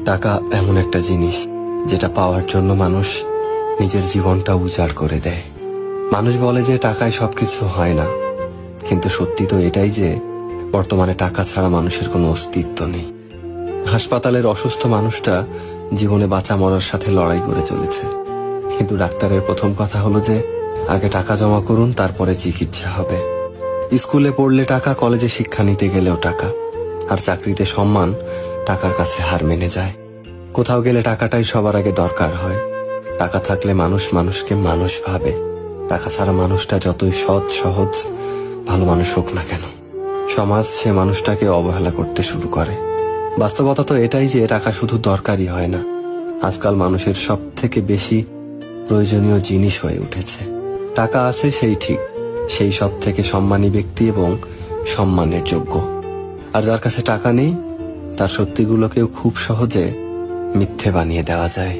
টাকা এমন একটা জিনিস যেটা পাওয়ার জন্য মানুষ নিজের জীবনটা উজাড় করে দেয়। মানুষ বলে যে টাকায় সবকিছু হয় না, কিন্তু সত্যি তো এটাই যে বর্তমানে টাকা ছাড়া মানুষের কোনো অস্তিত্ব নেই। হাসপাতালের অসুস্থ মানুষটা জীবনে বাঁচা মরার সাথে লড়াই করে চলেছে, কিন্তু ডাক্তারের প্রথম কথা হলো যে আগে টাকা জমা করুন, তারপরে চিকিৎসা হবে। স্কুলে পড়লে টাকা, কলেজে শিক্ষা নিতে গেলেও টাকা, আর চাকরিতে সম্মান টাকার কাছে হার মেনে যায়। কোথাও গেলে টাকাটাই সবার আগে দরকার হয়। টাকা থাকলে মানুষ মানুষকে মানুষ ভাবে। টাকা ছাড়া মানুষটা যতই সৎ সহজ ভালো মানুষ হোক না কেন, সমাজ সে মানুষটাকে অবহেলা করতে শুরু করে। বাস্তবতা তো এটাই যে টাকা শুধু দরকারই হয় না, আজকাল মানুষের সব থেকে বেশি প্রয়োজনীয় জিনিস হয়ে উঠেছে। টাকা আছে সেই ঠিক, সেই সব থেকে সম্মানী ব্যক্তি এবং সম্মানের যোগ্য। আর যার কাছে টাকা নেই, তার সত্যিগুলোকেও খুব সহজে মিথ্যে বানিয়ে দেওয়া যায়।